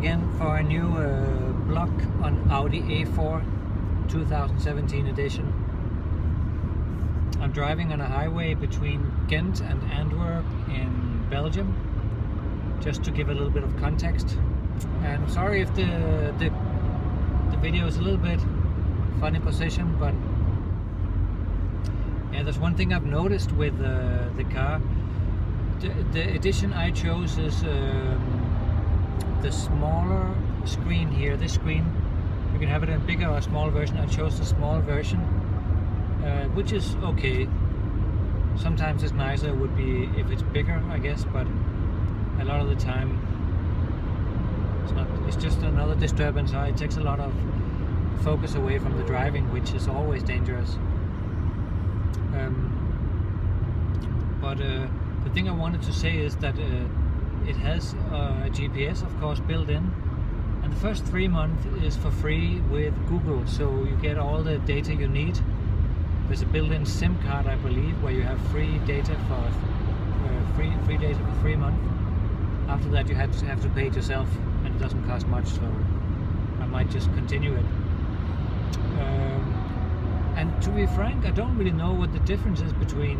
again for a new blog on Audi A4 2017 edition. I'm driving on a highway between Ghent and Antwerp in Belgium, just to give a little bit of context. And sorry if the video is a little bit funny position, but yeah, there's one thing I've noticed with the car. The edition I chose is the smaller screen here. This screen, you can have it in a bigger or small version. I chose the small version, which is okay. Sometimes it's nicer would be if it's bigger, I guess, but a lot of the time it's not. It's just another disturbance. It takes a lot of focus away from the driving, which is always dangerous. But the thing I wanted to say is that it has a GPS, of course, built in, and the first 3 months is for free with Google, so you get all the data you need. There's a built-in SIM card, I believe, where you have free data for free data for 3 months. After that, you have to pay it yourself, and it doesn't cost much, so I might just continue it. And to be frank, I don't really know what the difference is between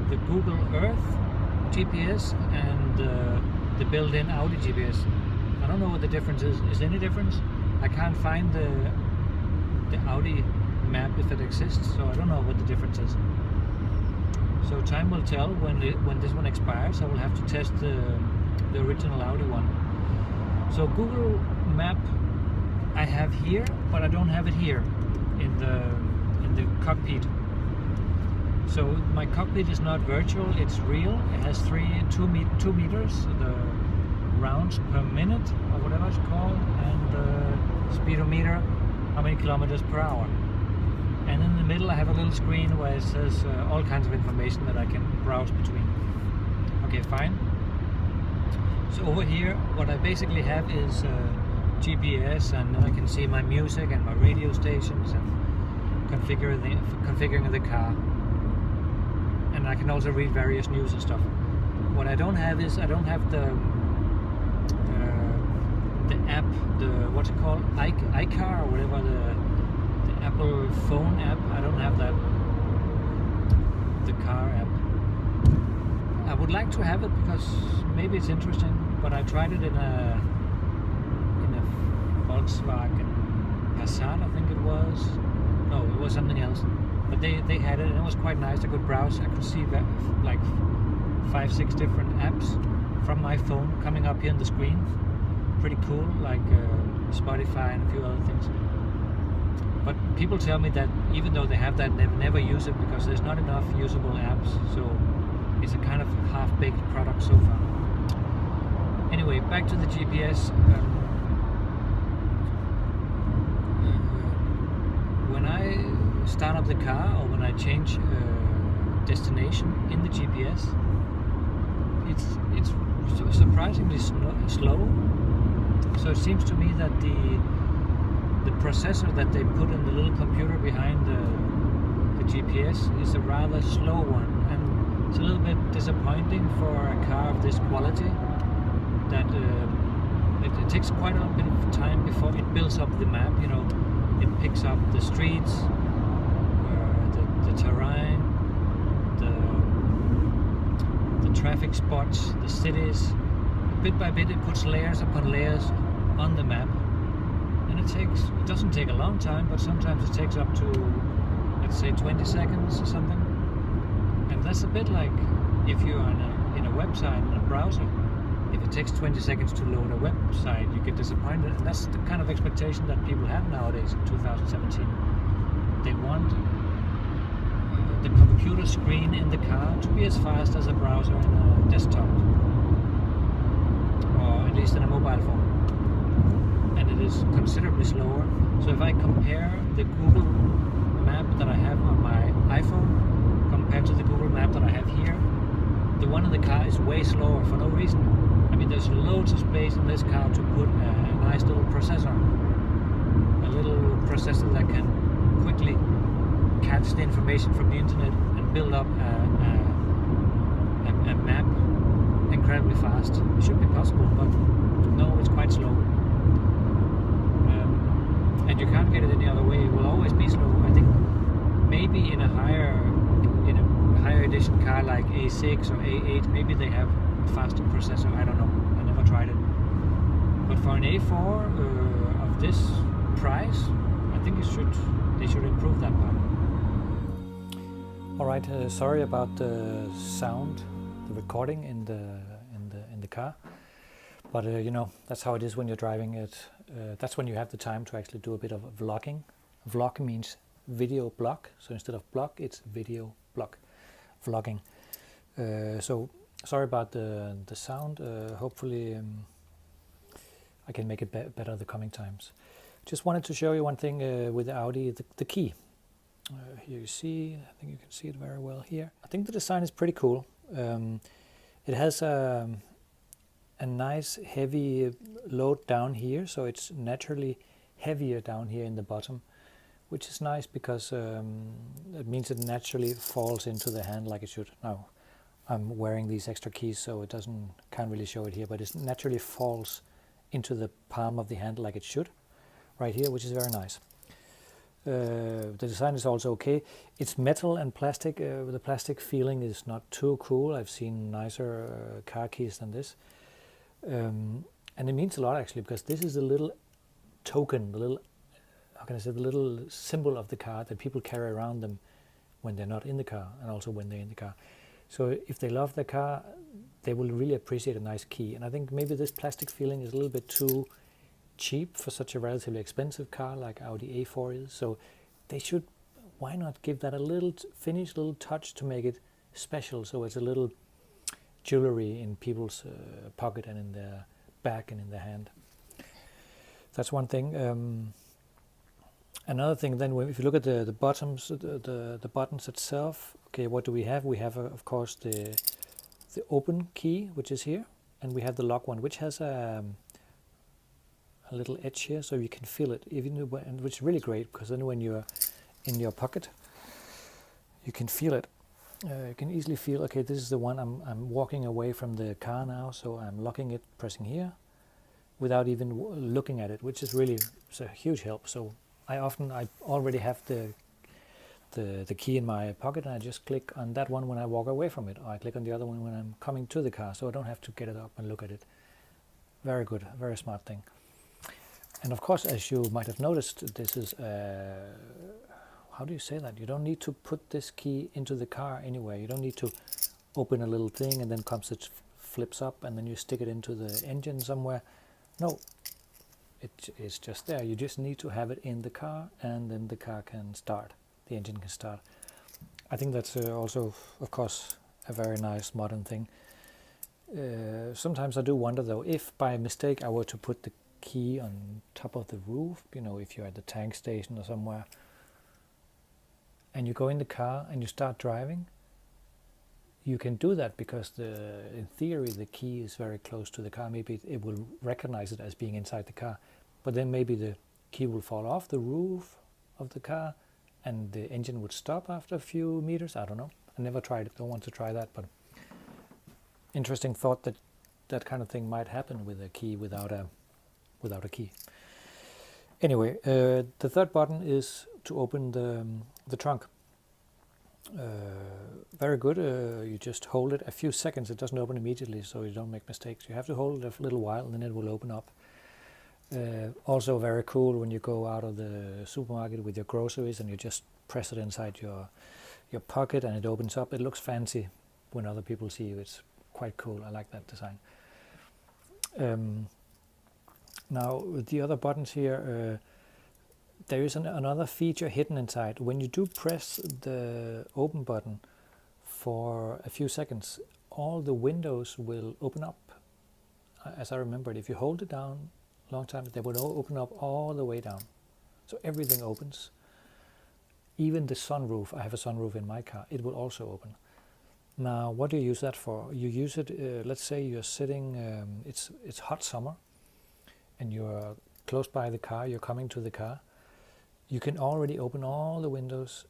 the Google Earth GPS and the built-in Audi GPS. I don't know what the difference is. Is there any difference? I can't find the Audi map if it exists, so I don't know what the difference is. So time will tell when this one expires. I will have to test the original Audi one. So Google Map I have here, but I don't have it here in the cockpit. So my cockpit is not virtual, it's real. It has 2 meters, the rounds per minute or whatever it's called, and the speedometer, how many kilometers per hour. And in the middle I have a little screen where it says all kinds of information that I can browse between. Okay, fine. So over here what I basically have is GPS, and I can see my music and my radio stations and configuring the car. And I can also read various news and stuff. What I don't have is I don't have the app, what's it called, iCar or whatever, the Apple phone app. I don't have that, the car app. I would like to have it because maybe it's interesting, but I tried it in a Volkswagen Passat, I think it was. No, it was something else. But they had it, and it was quite nice. I could browse. I could see like 5-6 different apps from my phone coming up here on the screen. Pretty cool, like Spotify and a few other things. But people tell me that even though they have that, they never use it because there's not enough usable apps. So it's a kind of half-baked product so far. Anyway, back to the GPS. When I start up the car or when I change destination in the GPS, it's surprisingly slow. So it seems to me that the processor that they put in the little computer behind the GPS is a rather slow one, and it's a little bit disappointing for a car of this quality that it takes quite a bit of time before it builds up the map. You know, it picks up the streets, the terrain, the traffic spots, the cities. Bit by bit it puts layers upon layers on the map, and it doesn't take a long time, but sometimes it takes up to, let's say, 20 seconds or something. And that's a bit like if you're in a website, in a browser. If it takes 20 seconds to load a website, you get disappointed. And that's the kind of expectation that people have nowadays in 2017. They want the computer screen in the car to be as fast as a browser in a desktop, or at least in a mobile phone. And it is considerably slower. So if I compare the Google map that I have on my iPhone compared to the Google map that I have here, the one in the car is way slower for no reason. I mean, there's loads of space in this car to put a nice little processor. A little processor that can quickly catch the information from the internet and build up a map incredibly fast. It should be possible, but no, it's quite slow. efficient car like A6 or A8, maybe they have a faster processor. I don't know. I never tried it. But for an A4 of this price, I think they should improve that part. All right. Sorry about the sound, the recording in the car. But you know, that's how it is when you're driving it. That's when you have the time to actually do a bit of vlogging. Vlog means video blog, so instead of blog, it's video blog, vlogging. So sorry about the sound. Hopefully I can make it better the coming times. Just wanted to show you one thing with the Audi, the key. Here you see, I think you can see it very well here. I think the design is pretty cool. It has a nice heavy load down here, so it's naturally heavier down here in the bottom, which is nice because it means it naturally falls into the hand like it should. Now I'm wearing these extra keys, so it can't really show it here, but it naturally falls into the palm of the hand like it should right here, which is very nice. The design is also okay. It's metal and plastic. The plastic feeling is not too cool. I've seen nicer car keys than this. And it means a lot actually, because this is the little token, the little, how can I say, the little symbol of the car that people carry around them when they're not in the car and also when they're in the car. So if they love the car, they will really appreciate a nice key. And I think maybe this plastic feeling is a little bit too cheap for such a relatively expensive car like Audi A4 is. So they should, why not give that a little finish, little touch to make it special, so it's a little jewelry in people's pocket and in their bag and in their hand. That's one thing. Another thing then, if you look at the bottoms, the buttons itself, okay, what do we have? We have, of course, the open key, which is here, and we have the lock one, which has a little edge here, so you can feel it, which is really great, because then when you're in your pocket, you can feel it. You can easily feel, okay, this is the one, I'm walking away from the car now, so I'm locking it, pressing here, without even looking at it, which is really a huge help. So I already have the key in my pocket, and I just click on that one when I walk away from it, or I click on the other one when I'm coming to the car, so I don't have to get it up and look at it. Very good, very smart thing. And of course, as you might have noticed, this is, how do you say that? You don't need to put this key into the car anywhere. You don't need to open a little thing and then it flips up and then you stick it into the engine somewhere. No, it's just there. You just need to have it in the car, and then the car can start. The engine can start. I think that's also, of course, a very nice modern thing. Sometimes I do wonder though, if by mistake I were to put the key on top of the roof, you know, if you're at the tank station or somewhere, and you go in the car and you start driving, you can do that because in theory the key is very close to the car. Maybe it will recognize it as being inside the car, but then maybe the key will fall off the roof of the car and the engine would stop after a few meters. I don't know. I never tried it. Don't want to try that, but interesting thought that that kind of thing might happen with a key without a key. Anyway, the third button is to open the trunk. Very good. You just hold it a few seconds. It doesn't open immediately, so you don't make mistakes. You have to hold it a little while, and then it will open up. Also very cool when you go out of the supermarket with your groceries and you just press it inside your pocket and it opens up. It looks fancy when other people see you. It's quite cool. I like that design. Now with the other buttons here, there is another feature hidden inside. When you do press the open button for a few seconds, all the windows will open up. As I remembered, if you hold it down a long time, they will open up all the way down. So everything opens. Even the sunroof, I have a sunroof in my car, it will also open. Now, what do you use that for? You use it, let's say you're sitting, it's hot summer, and you're close by the car, you're coming to the car. You can already open all the windows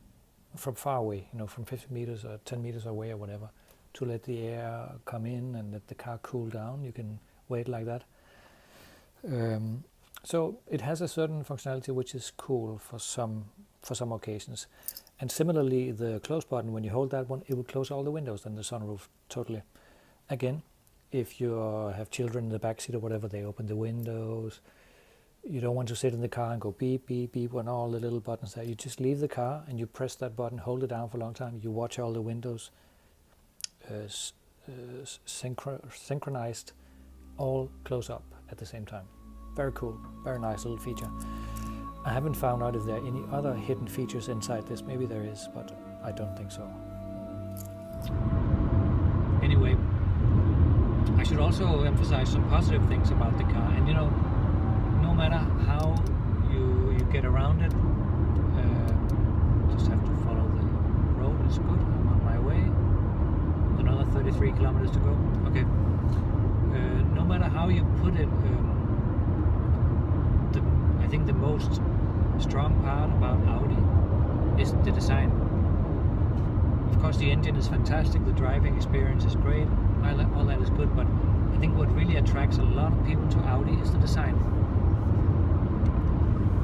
from far away, you know, from 50 meters or 10 meters away or whatever, to let the air come in and let the car cool down. You can wait like that. So it has a certain functionality which is cool for some occasions. And similarly, the close button, when you hold that one, it will close all the windows and the sunroof totally. Again, if you have children in the back seat or whatever, they open the windows. You don't want to sit in the car and go beep, beep, beep on all the little buttons there. You just leave the car and you press that button, hold it down for a long time. You watch all the windows synchronized, all close up at the same time. Very cool, very nice little feature. I haven't found out if there are any other hidden features inside this. Maybe there is, but I don't think so. Anyway, I should also emphasize some positive things about the car. And no matter how you get around it, just have to follow the road. It's good. I'm on my way. Another 33 kilometers to go. Okay. No matter how you put it, I think the most strong part about Audi is the design. Of course, the engine is fantastic, the driving experience is great, all that is good, but I think what really attracts a lot of people to Audi is the design.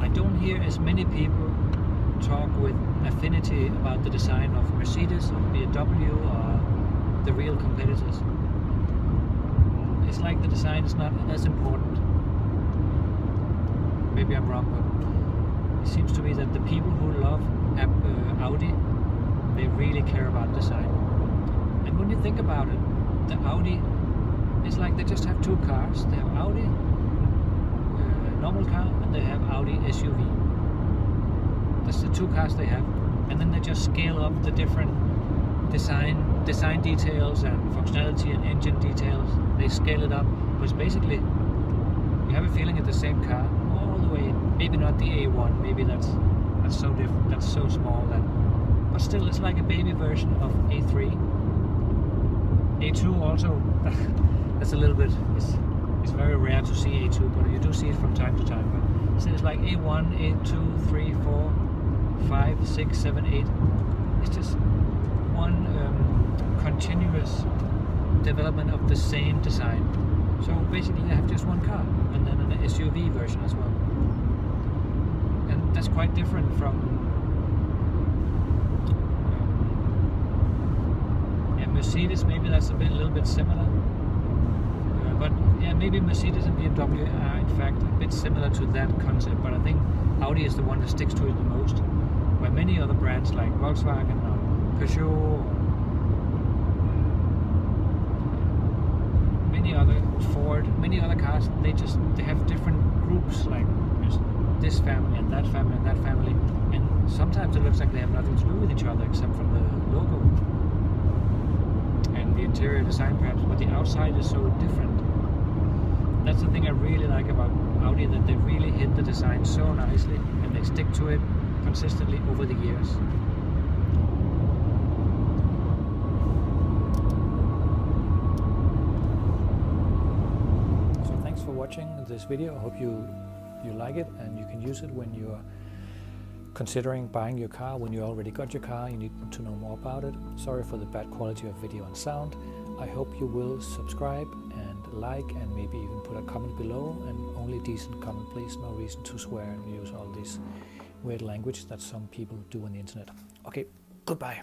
I don't hear as many people talk with affinity about the design of Mercedes or BMW or the real competitors. It's like the design is not as important. Maybe I'm wrong, but it seems to me that the people who love Audi, they really care about design. And when you think about it, the Audi is like they just have two cars. They have Audi, normal car, and they have Audi SUV. That's the two cars they have. And then they just scale up the different design details and functionality and engine details. They scale it up, but it's basically, you have a feeling it's the same car all the way. Maybe not the A1, maybe that's so different, that's so small that, but still it's like a baby version of A3. A2 also, that's a little bit, it's very rare to see A2, but you do see it from time to time. But so it's like A1, A2, 3, 4, 5, 6, 7, 8. It's just one continuous development of the same design. So basically you have just one car and then an SUV version as well. And that's quite different from Mercedes. Maybe that's a little bit similar. But yeah, maybe Mercedes and BMW are in fact a bit similar to that concept. But I think Audi is the one that sticks to it the most. Where many other brands like Volkswagen or Peugeot, many other Ford, many other cars, they have different groups, like this family and that family and that family, and sometimes it looks like they have nothing to do with each other except for the logo and the interior design perhaps, but the outside is so different. That's the thing I really like about Audi, that they really hit the design so nicely and they stick to it consistently over the years. So thanks for watching this video. I hope you like it and you can use it when you're considering buying your car. When you already got your car, you need to know more about it. Sorry for the bad quality of video and sound. I hope you will subscribe and like and maybe even put a comment below, and only decent comment please, no reason to swear and use all this weird language that some people do on the internet. Okay, goodbye.